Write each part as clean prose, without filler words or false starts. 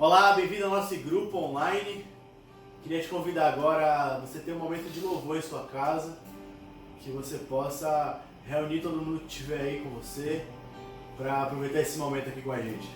Olá, bem-vindo ao nosso grupo online. Queria te convidar agora a você ter um momento de louvor em sua casa, que você possa reunir todo mundo que estiver aí com você para aproveitar esse momento aqui com a gente.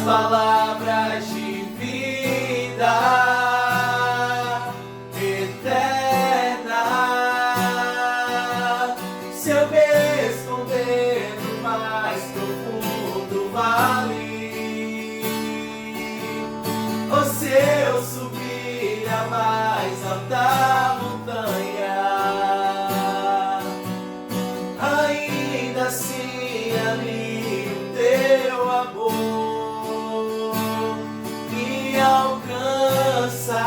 Palavras de vida eterna. Se eu me esconder no mais profundo vale, ou se eu subir a mais alta montanha, ainda assim ali o teu amor alcança.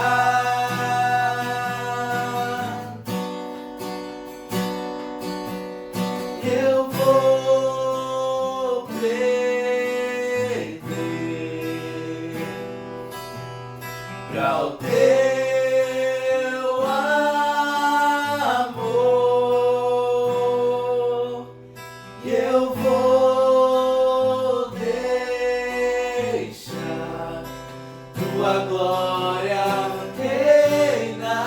Eu vou perder para o teu amor. Eu vou deixar tua glória reinar.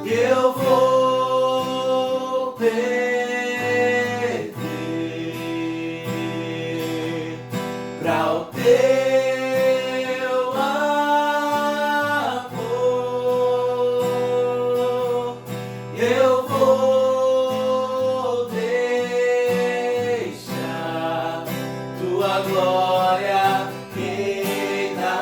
Eu vou perder para o teu amor. Eu vou deixar tua glória reinar,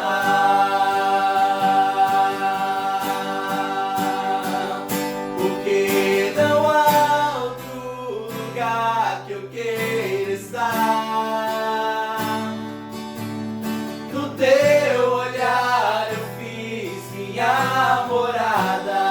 porque não há outro lugar que eu queira estar. No teu olhar eu fiz minha morada.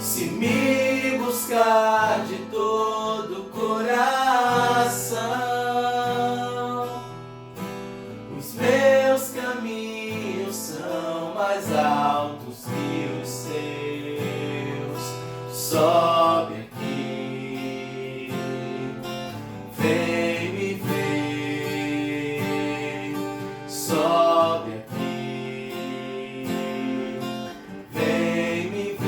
Se me buscar de todo o coração, os meus caminhos são mais altos que os seus. Sobe aqui, vem me ver. Sobe aqui, vem me ver.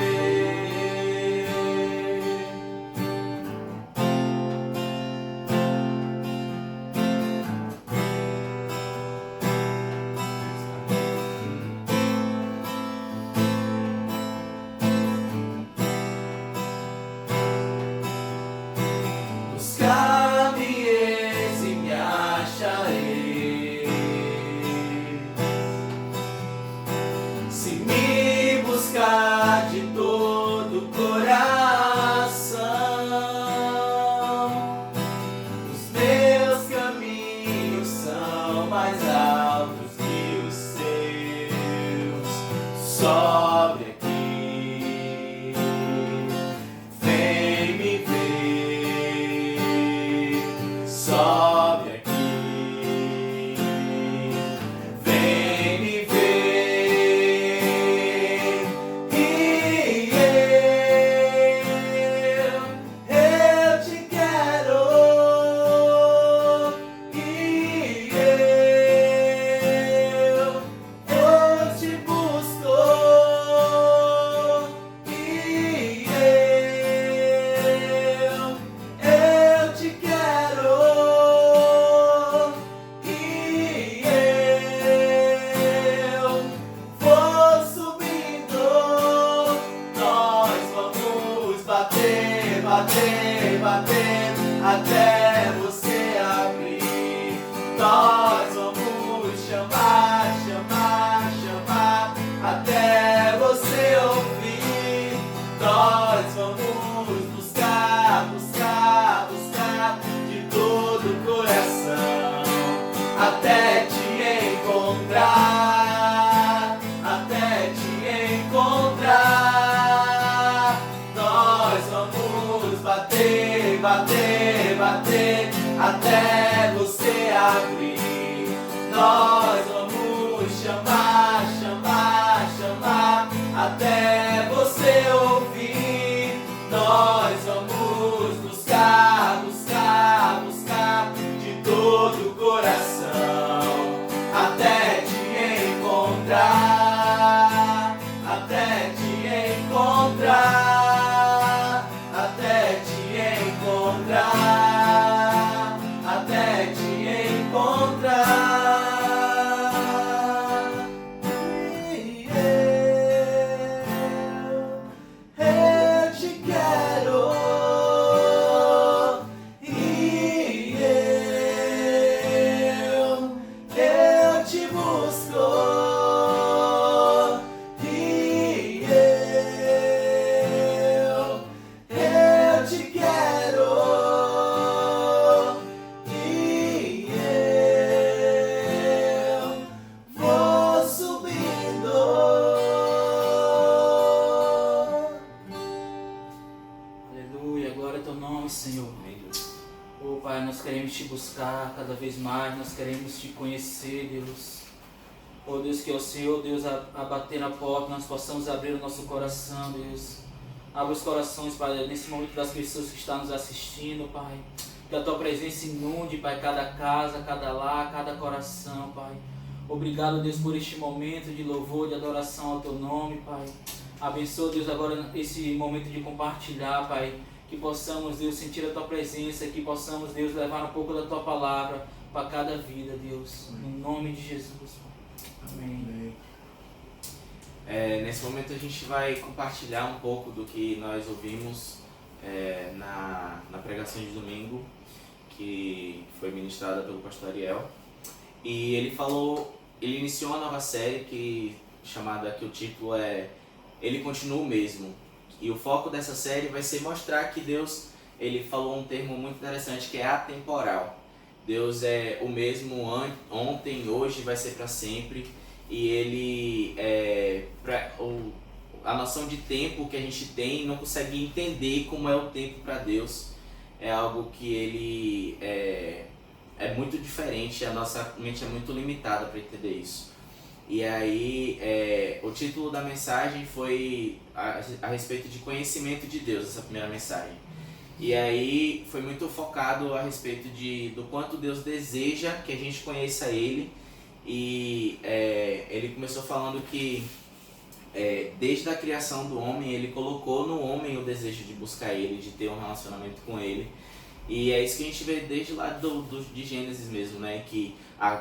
Buscar-me-eis e me acharei. Se me buscar de todo o coração, os meus caminhos são mais altos que os seus. Sobe aqui, vem me ver. Sobe aqui, vem me ver. E eu te quero. E eu te busco. E eu te quero. E eu vou subindo. Nós vamos bater, bater, bater até você abrir. Nós vamos chamar, chamar, chamar até você ouvir. Nós vamos buscar, buscar, buscar de todo o coração até te encontrar, até te encontrar. Nós vamos bater, bater, bater até você abrir. Nós vamos chamar, chamar, chamar até você ouvir. Nós vamos buscar, buscar, buscar de todo o coração até te encontrar, até te encontrar, até te encontrar, até te encontrar. Eu te quero. E eu te busco. E eu te quero. E eu vou subindo. Aleluia, glória ao teu nome, Senhor. Oh Pai, nós queremos te buscar cada vez mais, nós queremos te conhecer, Deus. Oh Deus, que é o Senhor, Deus, a bater na porta, nós possamos abrir o nosso coração, Deus. Abra os corações, Pai, nesse momento das pessoas que estão nos assistindo, Pai. Que a tua presença inunde, Pai, cada casa, cada lar, cada coração, Pai. Obrigado, Deus, por este momento de louvor, de adoração ao teu nome, Pai. Abençoa, Deus, agora esse momento de compartilhar, Pai. Que possamos, Deus, sentir a tua presença, que possamos, Deus, levar um pouco da tua palavra para cada vida, Deus. Em nome de Jesus, Pai. Amém. Nesse momento a gente vai compartilhar um pouco do que nós ouvimos na pregação de domingo, que foi ministrada pelo pastor Ariel. E ele iniciou uma nova série chamada, que o título é Ele Continua o Mesmo. E o foco dessa série vai ser mostrar que Deus, ele falou um termo muito interessante, que é atemporal. Deus é o mesmo ontem, hoje, vai ser para sempre. E ele a noção de tempo que a gente tem não consegue entender como é o tempo para Deus. É algo que ele é muito diferente, a nossa mente é muito limitada para entender isso. E aí, o título da mensagem foi a respeito de conhecimento de Deus, essa primeira mensagem. E aí foi muito focado a respeito do quanto Deus deseja que a gente conheça Ele. E ele começou falando que desde a criação do homem, Ele colocou no homem o desejo de buscar Ele, de ter um relacionamento com Ele. E é isso que a gente vê desde lá de Gênesis mesmo, né? Que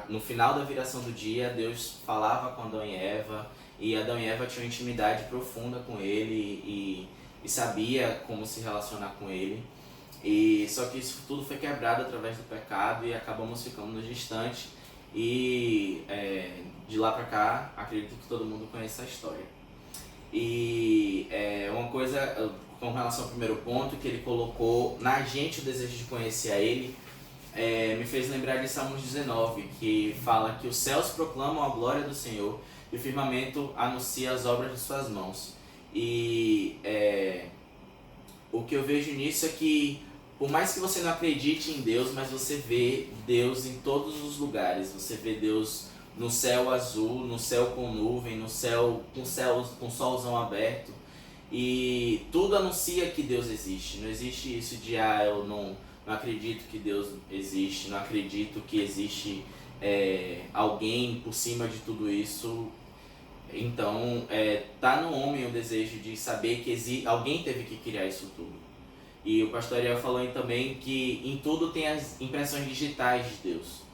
no final da viração do dia, Deus falava com Adão e Eva, e Adão e Eva tinham uma intimidade profunda com Ele e sabia como se relacionar com Ele. E só que isso tudo foi quebrado através do pecado e acabamos ficando distante. E de lá pra cá, acredito que todo mundo conhece a história. E uma coisa com relação ao primeiro ponto, que ele colocou na gente o desejo de conhecer a Ele, me fez lembrar de Salmos 19, que fala que os céus proclamam a glória do Senhor e o firmamento anuncia as obras de suas mãos. E o que eu vejo nisso é que, por mais que você não acredite em Deus, mas você vê Deus em todos os lugares. Você vê Deus no céu azul, no céu com nuvem, no céu com solzão aberto. E tudo anuncia que Deus existe. Não existe isso de eu não acredito que Deus existe, não acredito que existe alguém por cima de tudo isso. Então, tá no homem o desejo de saber que alguém teve que criar isso tudo. E o pastor Ariel falou também que em tudo tem as impressões digitais de Deus.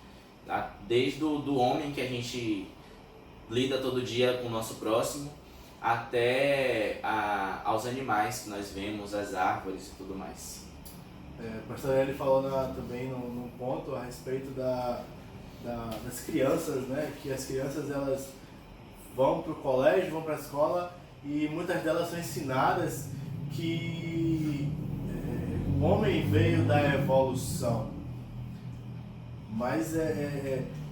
Tá? Desde do homem que a gente lida todo dia com o nosso próximo, até aos animais que nós vemos, as árvores e tudo mais. O pastor Ariel falou também num ponto a respeito das crianças, né? Que as crianças elas vão para o colégio, vão para a escola e muitas delas são ensinadas que o homem veio da evolução, mas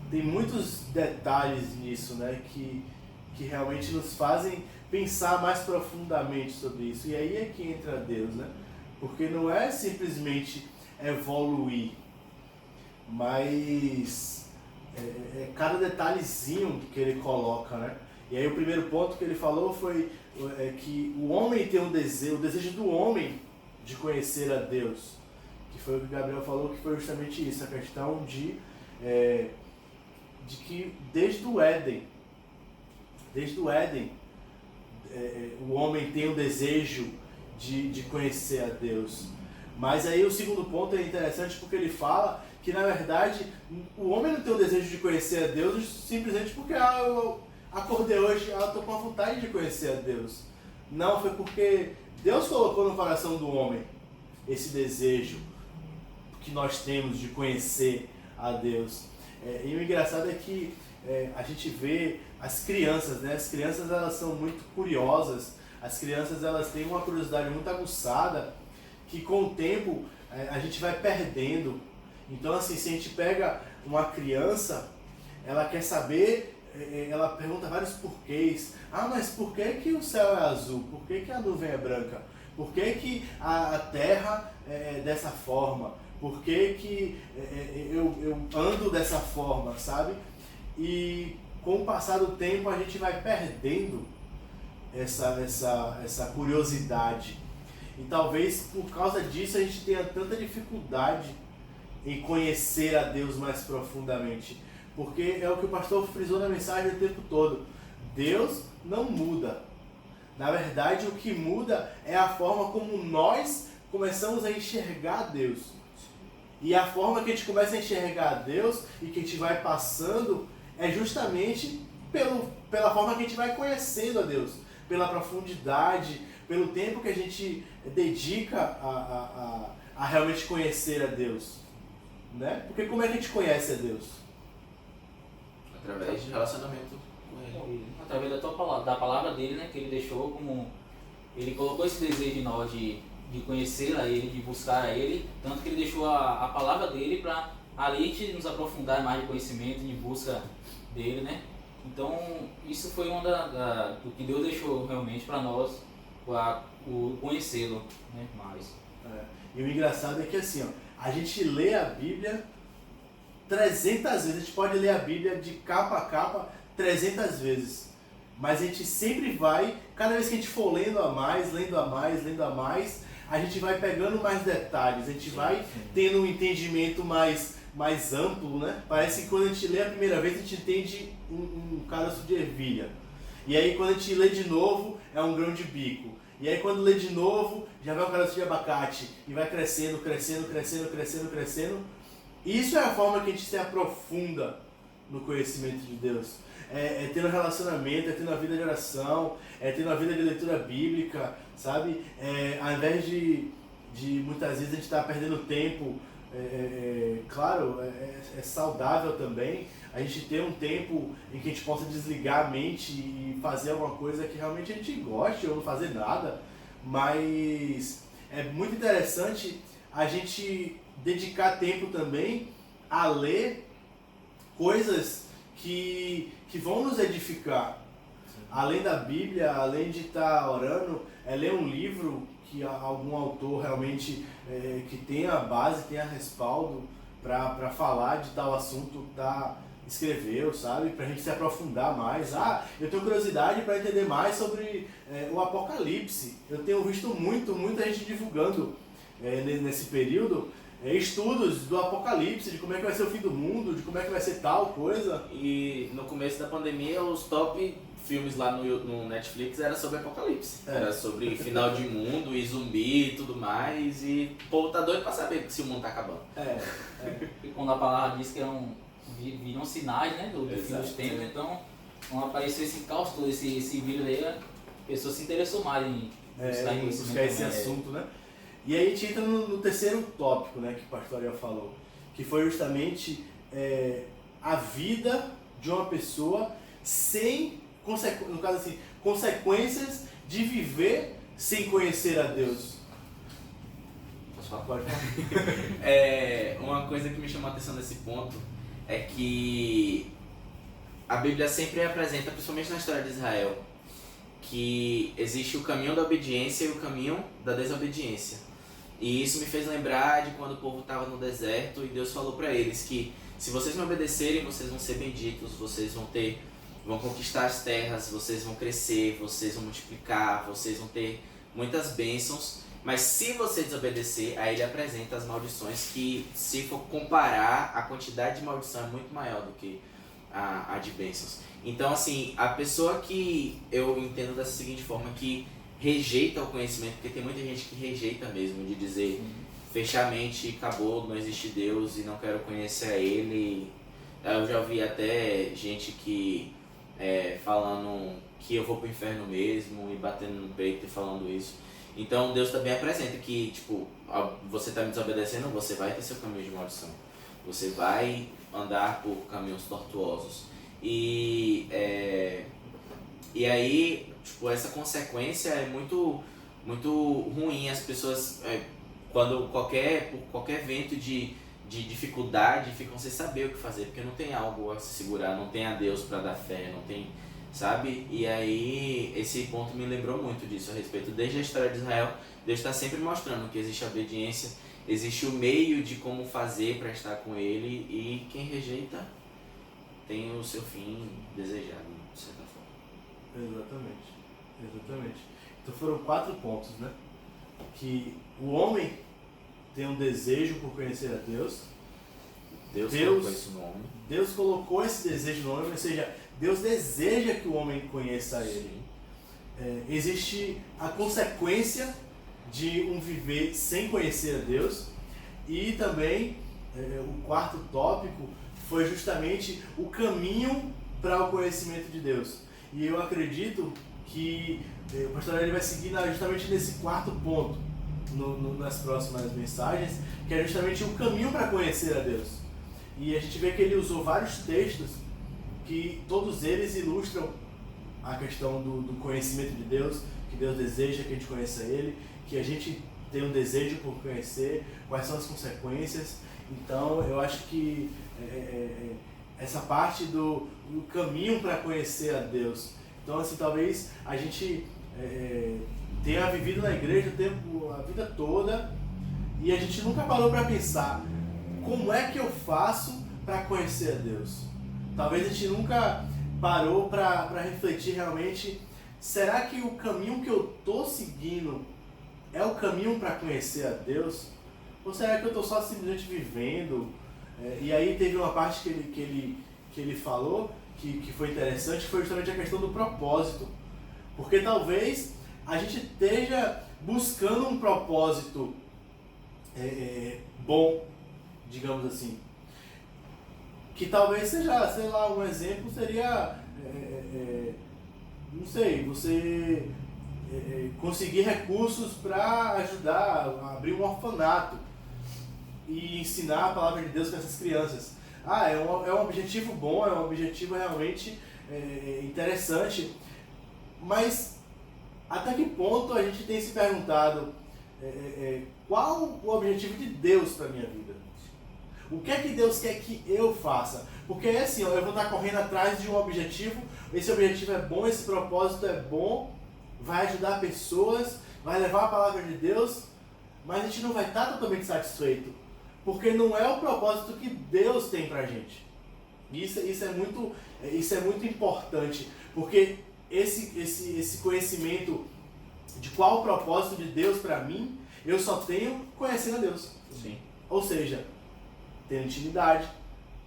tem muitos detalhes nisso, né, que realmente nos fazem pensar mais profundamente sobre isso. E aí é que entra Deus, né? Porque não é simplesmente evoluir, mas cada detalhezinho que ele coloca, né? E aí o primeiro ponto que ele falou foi que o homem tem o desejo do homem de conhecer a Deus, que foi o que o Gabriel falou, que foi justamente isso, a questão de que desde o Éden, o homem tem o desejo de conhecer a Deus. Mas aí o segundo ponto é interessante porque ele fala que na verdade o homem não tem o desejo de conhecer a Deus simplesmente porque eu acordei hoje, eu estou com a vontade de conhecer a Deus. Não, foi porque Deus colocou no coração do homem esse desejo que nós temos de conhecer a Deus. E o engraçado é que a gente vê as crianças, né? As crianças elas são muito curiosas, as crianças elas têm uma curiosidade muito aguçada que com o tempo a gente vai perdendo. Então assim, se a gente pega uma criança, ela quer saber, ela pergunta vários porquês. Mas por que o céu é azul? Por que a nuvem é branca? Por que a terra é dessa forma? Por que eu ando dessa forma, sabe? E com o passar do tempo a gente vai perdendo essa curiosidade. E talvez por causa disso a gente tenha tanta dificuldade em conhecer a Deus mais profundamente. Porque é o que o pastor frisou na mensagem o tempo todo. Deus não muda. Na verdade, o que muda é a forma como nós começamos a enxergar Deus. E a forma que a gente começa a enxergar Deus e que a gente vai passando é justamente pela forma que a gente vai conhecendo a Deus. Pela profundidade, pelo tempo que a gente dedica a realmente conhecer a Deus. Né? Porque como é que a gente conhece a Deus? Através de relacionamento com Ele. Através da palavra dele, né? Que ele deixou como... Ele colocou esse desejo em nós de conhecer a Ele, de buscar a Ele. Tanto que ele deixou a palavra dele para ali nos aprofundar mais de conhecimento, de busca dele, né? Então, isso foi uma do que Deus deixou realmente para nós, o conhecê-lo, né, mais. E o engraçado é que assim, ó, a gente lê a Bíblia 300 vezes, a gente pode ler a Bíblia de capa a capa 300 vezes, mas a gente sempre vai, cada vez que a gente for lendo a mais, a gente vai pegando mais detalhes, a gente vai tendo um entendimento mais amplo, né? Parece que quando a gente lê a primeira vez, a gente entende um caroço de ervilha, e aí quando a gente lê de novo, é um grão de bico. E aí quando lê de novo, já vai um caroço de abacate, e vai crescendo. Isso é a forma que a gente se aprofunda no conhecimento de Deus. É tendo relacionamento, é tendo a vida de oração, é tendo a vida de leitura bíblica, sabe? Ao invés de muitas vezes a gente estar perdendo tempo, claro, é saudável também a gente ter um tempo em que a gente possa desligar a mente e fazer alguma coisa que realmente a gente goste ou não fazer nada, mas é muito interessante a gente dedicar tempo também a ler coisas que vão nos edificar. Além da Bíblia, além de estar orando, ler um livro que algum autor realmente que tenha base, tenha respaldo para falar de tal assunto, escreveu, sabe? Pra gente se aprofundar mais. Eu tenho curiosidade para entender mais sobre o Apocalipse. Eu tenho visto muita gente divulgando nesse período estudos do Apocalipse, de como é que vai ser o fim do mundo, de como é que vai ser tal coisa. E no começo da pandemia, os top filmes lá no Netflix era sobre Apocalipse. Era sobre final de mundo e zumbi e tudo mais. E o povo tá doido pra saber se o mundo tá acabando. E quando a palavra diz que viram sinais, né, do fim dos tempos, então quando apareceu esse caos todo, esse vírus aí, a pessoa se interessou mais em buscar esse assunto, né? E aí a gente entra no terceiro tópico, né, que o pastor Ariel falou, que foi justamente a vida de uma pessoa sem, no caso assim, consequências de viver sem conhecer a Deus. Posso falar? Pode falar. Uma coisa que me chamou a atenção nesse ponto é que a Bíblia sempre apresenta, principalmente na história de Israel, que existe o caminho da obediência e o caminho da desobediência. E isso me fez lembrar de quando o povo estava no deserto e Deus falou para eles que se vocês me obedecerem, vocês vão ser benditos, vocês vão conquistar as terras, vocês vão crescer, vocês vão multiplicar, vocês vão ter muitas bênçãos. Mas se você desobedecer, aí ele apresenta as maldições que, se for comparar, a quantidade de maldição é muito maior do que a de bênçãos. Então, assim, a pessoa que eu entendo dessa seguinte forma, que rejeita o conhecimento, porque tem muita gente que rejeita mesmo, de dizer, fechar a mente, acabou, não existe Deus e não quero conhecer a Ele. Eu já ouvi até gente que falando que eu vou pro inferno mesmo e batendo no peito e falando isso. Então Deus também apresenta que, tipo, você está me desobedecendo, você vai ter seu caminho de maldição. Você vai andar por caminhos tortuosos. E aí, tipo, essa consequência é muito ruim. As pessoas, quando por qualquer vento de dificuldade, ficam sem saber o que fazer, porque não tem algo a se segurar, não tem a Deus para dar fé, não tem, sabe? E aí, esse ponto me lembrou muito disso a respeito. Desde a história de Israel, Deus está sempre mostrando que existe a obediência, existe o meio de como fazer para estar com Ele, e quem rejeita tem o seu fim desejado, de certa forma. Exatamente. Então foram 4 pontos, né? Que o homem tem um desejo por conhecer a Deus. Deus colocou isso no homem. Deus colocou esse desejo no homem, ou seja, Deus deseja que o homem conheça Ele. Existe a consequência de um viver sem conhecer a Deus. E também, o 4º tópico foi justamente o caminho para o conhecimento de Deus. E eu acredito que o pastor ele vai seguir justamente nesse 4º ponto nas próximas mensagens, que é justamente o caminho para conhecer a Deus. E a gente vê que ele usou vários textos que todos eles ilustram a questão do conhecimento de Deus, que Deus deseja que a gente conheça Ele, que a gente tem um desejo por conhecer, quais são as consequências. Então eu acho que essa parte do caminho para conhecer a Deus. Então, assim, talvez a gente tenha vivido na igreja a vida toda e a gente nunca parou para pensar como é que eu faço para conhecer a Deus. Talvez a gente nunca parou para refletir realmente, será que o caminho que eu estou seguindo é o caminho para conhecer a Deus? Ou será que eu estou só simplesmente vivendo? E aí teve uma parte que ele falou que foi interessante, foi justamente a questão do propósito. Porque talvez a gente esteja buscando um propósito bom, digamos assim. Que talvez seja, sei lá, um exemplo seria, não sei, você conseguir recursos para ajudar a abrir um orfanato e ensinar a palavra de Deus para essas crianças. É um objetivo bom, é um objetivo realmente interessante, mas até que ponto a gente tem se perguntado qual o objetivo de Deus para a minha vida? O que é que Deus quer que eu faça? Porque é assim, eu vou estar correndo atrás de um objetivo, esse objetivo é bom, esse propósito é bom, vai ajudar pessoas, vai levar a palavra de Deus, mas a gente não vai estar totalmente satisfeito, porque não é o propósito que Deus tem pra gente. Isso é muito importante, porque esse conhecimento de qual o propósito de Deus para mim, eu só tenho conhecendo a Deus. Sim. Ou seja, tendo intimidade,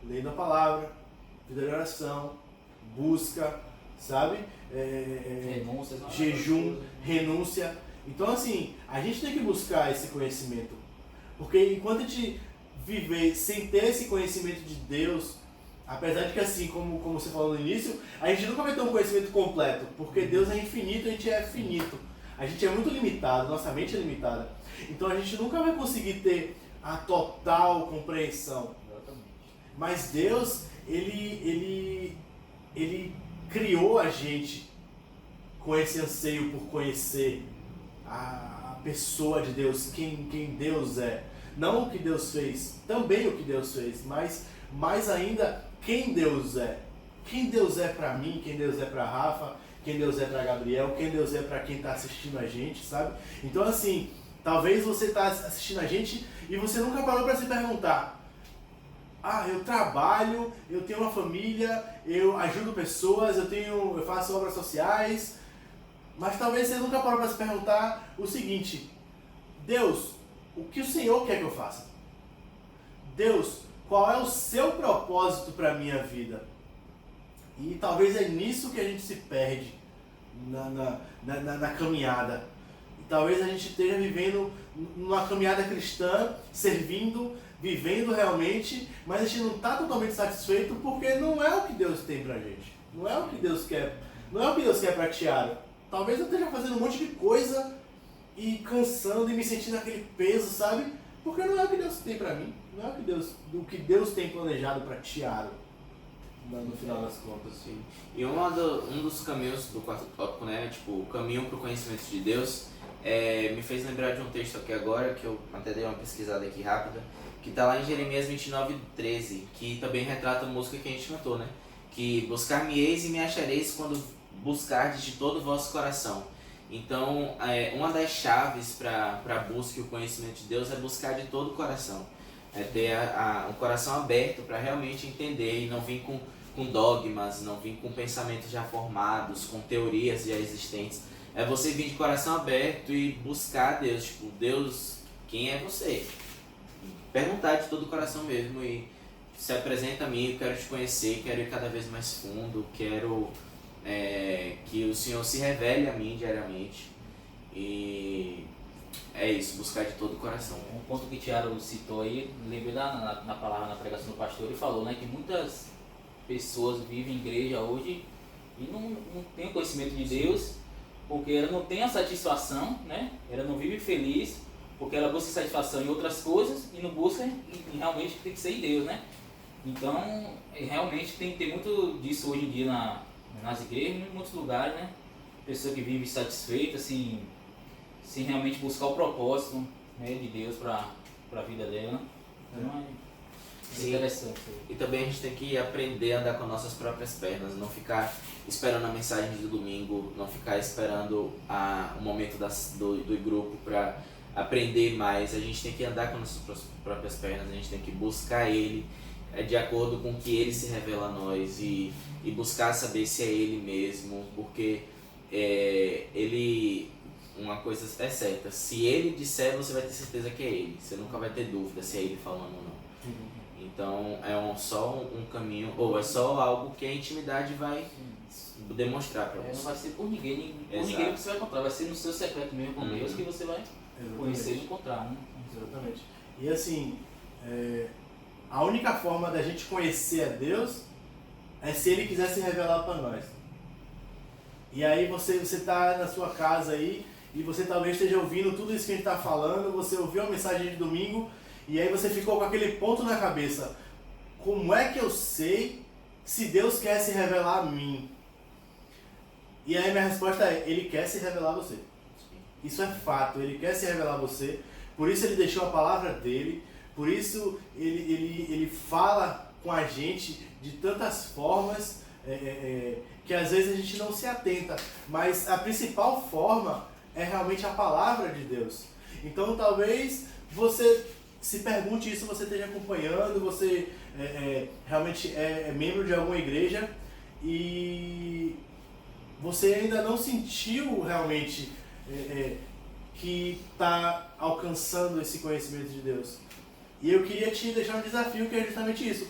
lendo a palavra, vida de oração, busca, sabe? Renúncia, Jejum, renúncia. Então, assim, a gente tem que buscar esse conhecimento. Porque enquanto a gente viver sem ter esse conhecimento de Deus, apesar de que, assim, como você falou no início, a gente nunca vai ter um conhecimento completo. Porque Deus é infinito e a gente é finito. A gente é muito limitado, nossa mente é limitada. Então a gente nunca vai conseguir ter a total compreensão. Mas Deus, ele criou a gente com esse anseio por conhecer a pessoa de Deus, quem Deus é. Não o que Deus fez, também o que Deus fez, mas mais ainda quem Deus é. Quem Deus é para mim, quem Deus é para Rafa, quem Deus é para Gabriel, quem Deus é para quem está assistindo a gente, sabe? Então, assim, talvez você está assistindo a gente e você nunca parou para se perguntar: eu trabalho, eu tenho uma família, eu ajudo pessoas, eu faço obras sociais, mas talvez você nunca parou para se perguntar o seguinte: Deus, o que o Senhor quer que eu faça? Deus, qual é o seu propósito para a minha vida? E talvez é nisso que a gente se perde na caminhada. E talvez a gente esteja vivendo numa caminhada cristã, servindo, vivendo realmente, mas a gente não está totalmente satisfeito porque não é o que Deus tem pra gente. Não é o que Deus quer. Não é o que Deus quer pra Tiago. Talvez eu esteja fazendo um monte de coisa e cansando e me sentindo aquele peso, sabe? Porque não é o que Deus tem pra mim. Não é o que Deus tem planejado pra Tiago. No final das contas. Sim. E um dos caminhos do quarto tópico, né? Tipo, o caminho para o conhecimento de Deus, me fez lembrar de um texto aqui agora, que eu até dei uma pesquisada aqui rápida, que está lá em Jeremias 29:13, que também retrata a música que a gente cantou, né? Que buscar-me-eis e me achareis quando buscardes de todo o vosso coração. Então, uma das chaves para a busca e o conhecimento de Deus é buscar de todo o coração. É ter um coração aberto para realmente entender e não vir com dogmas, não vir com pensamentos já formados, com teorias já existentes. É você vir de coração aberto e buscar Deus, tipo, Deus, quem é você? Perguntar de todo o coração mesmo e se apresenta a mim, eu quero te conhecer, quero ir cada vez mais fundo, quero que o Senhor se revele a mim diariamente. E é isso, buscar de todo o coração. Um ponto que o Tiago citou aí, lembrei na palavra, na pregação do pastor, ele falou, né, que muitas pessoas vivem em igreja hoje e não tem conhecimento de Deus, porque ela não tem a satisfação, né? Ela não vive feliz, porque ela busca satisfação em outras coisas e não busca e realmente tem que ser em Deus, né? Então, realmente tem muito disso hoje em dia nas igrejas, em muitos lugares, né? Pessoa que vive insatisfeita, assim, sem realmente buscar o propósito, né, de Deus para a vida dela. Então, Sim. Interessante. E também a gente tem que aprender a andar com nossas próprias pernas, não ficar esperando a mensagem do domingo, não ficar esperando o momento do grupo para aprender mais. A gente tem que andar com nossas próprias pernas, a gente tem que buscar Ele de acordo com o que Ele se revela a nós e buscar saber se é Ele mesmo, porque uma coisa é certa, se Ele disser, você vai ter certeza que é Ele, você nunca vai ter dúvida se é Ele falando ou não. Então só um caminho, ou é só algo que a intimidade vai demonstrar para você. Não vai ser por ninguém, Exato. ninguém que você vai encontrar, vai ser no seu secreto mesmo com Deus que você vai conhecer e encontrar, né? Exatamente. E assim, a única forma da gente conhecer a Deus é se Ele quiser se revelar para nós. E aí você está na sua casa aí e você talvez esteja ouvindo tudo isso que a gente está falando, você ouviu a mensagem de domingo e aí você ficou com aquele ponto na cabeça. Como é que eu sei se Deus quer se revelar a mim? E aí minha resposta é, Ele quer se revelar a você. Isso é fato, Ele quer se revelar a você, por isso Ele deixou a palavra dEle, por isso Ele fala com a gente de tantas formas que às vezes a gente não se atenta, mas a principal forma é realmente a palavra de Deus. Então talvez você se pergunte isso, você esteja acompanhando, você realmente é membro de alguma igreja e você ainda não sentiu realmente que está alcançando esse conhecimento de Deus. E eu queria te deixar um desafio que é justamente isso,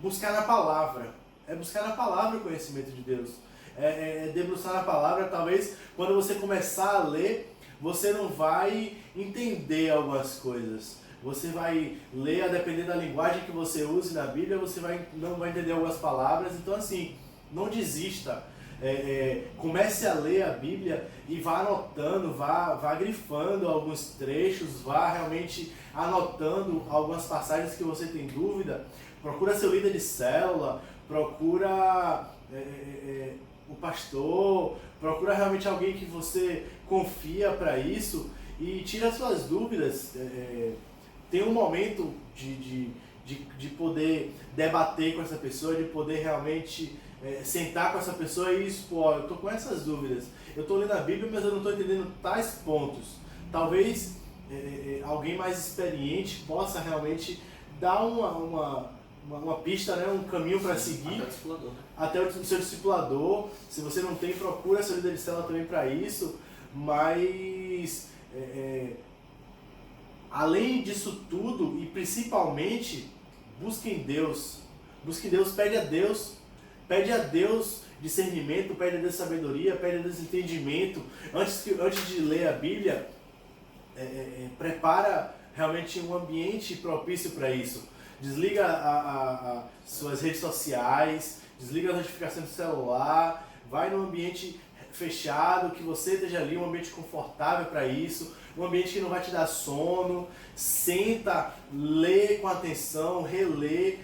buscar na palavra. É buscar na palavra o conhecimento de Deus. É debruçar na palavra. Talvez quando você começar a ler, você não vai entender algumas coisas. Você vai ler, a depender da linguagem que você use na Bíblia, você não vai entender algumas palavras. Então assim, não desista. Comece a ler a Bíblia e vá anotando, vá grifando alguns trechos, vá realmente anotando algumas passagens que você tem dúvida. Procura seu líder de célula, procura o pastor, procura realmente alguém que você confia para isso e tira suas dúvidas. Tem um momento de poder debater com essa pessoa, de poder realmente sentar com essa pessoa e expor, eu estou com essas dúvidas, eu estou lendo a Bíblia, mas eu não estou entendendo tais pontos. Talvez alguém mais experiente possa realmente dar uma pista, né, um caminho para seguir até o seu discipulador. Se você não tem, procura seu líder de célula também para isso, mas além disso tudo e principalmente, busque em Deus, pede a Deus discernimento, pede a Deus sabedoria, pede a Deus entendimento. Antes de ler a Bíblia, prepara realmente um ambiente propício para isso. Desliga as suas redes sociais, desliga as notificações do celular, vai num ambiente fechado, que você esteja ali, um ambiente confortável para isso, um ambiente que não vai te dar sono. Senta, lê com atenção, relê,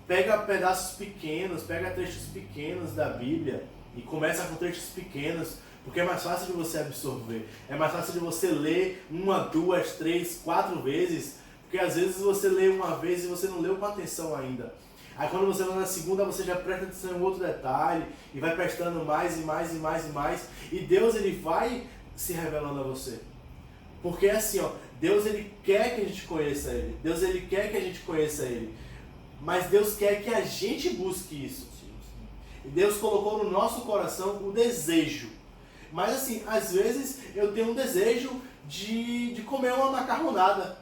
pega pedaços pequenos, pega trechos pequenos da Bíblia e começa com trechos pequenos, porque é mais fácil de você absorver, é mais fácil de você ler 1, 2, 3, 4 vezes, porque às vezes você lê uma vez e você não leu com atenção ainda. Aí quando você lê na segunda, você já presta atenção em outro detalhe e vai prestando mais e mais e mais e mais, e Deus ele vai se revelando a você. Porque assim, Deus ele quer que a gente conheça Ele, Deus ele quer que a gente conheça Ele, mas Deus quer que a gente busque isso. E Deus colocou no nosso coração o desejo. Mas assim, às vezes eu tenho um desejo de comer uma macarronada,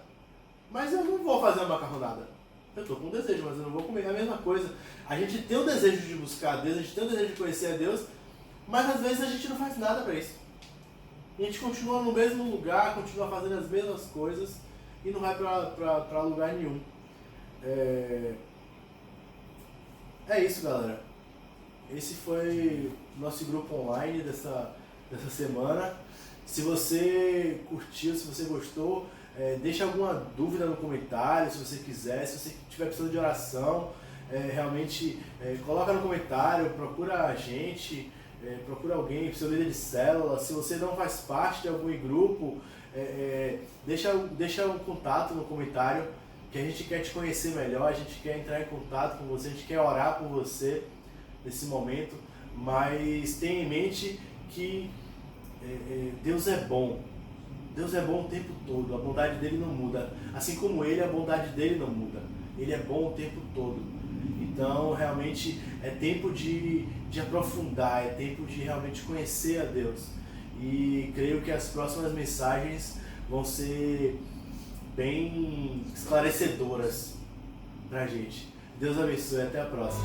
mas eu não vou fazer uma macarronada. Eu estou com um desejo, mas eu não vou comer. É a mesma coisa. A gente tem o desejo de buscar a Deus, a gente tem o desejo de conhecer a Deus, mas às vezes a gente não faz nada para isso. A gente continua no mesmo lugar, continua fazendo as mesmas coisas e não vai para lugar nenhum. É isso, galera. Esse foi o nosso grupo online dessa semana. Se você curtiu, se você gostou, deixa alguma dúvida no comentário, se você quiser. Se você estiver precisando de oração, realmente coloca no comentário, procura a gente, procura alguém, seu líder de célula. Se você não faz parte de algum grupo, deixa um contato no comentário que a gente quer te conhecer melhor, a gente quer entrar em contato com você, a gente quer orar por você nesse momento, mas tenha em mente que Deus é bom. Deus é bom o tempo todo, a bondade dele não muda. Assim como ele, a bondade dele não muda. Ele é bom o tempo todo. Então, realmente, é tempo de aprofundar, é tempo de realmente conhecer a Deus. E creio que as próximas mensagens vão ser bem esclarecedoras pra gente. Deus abençoe, até a próxima.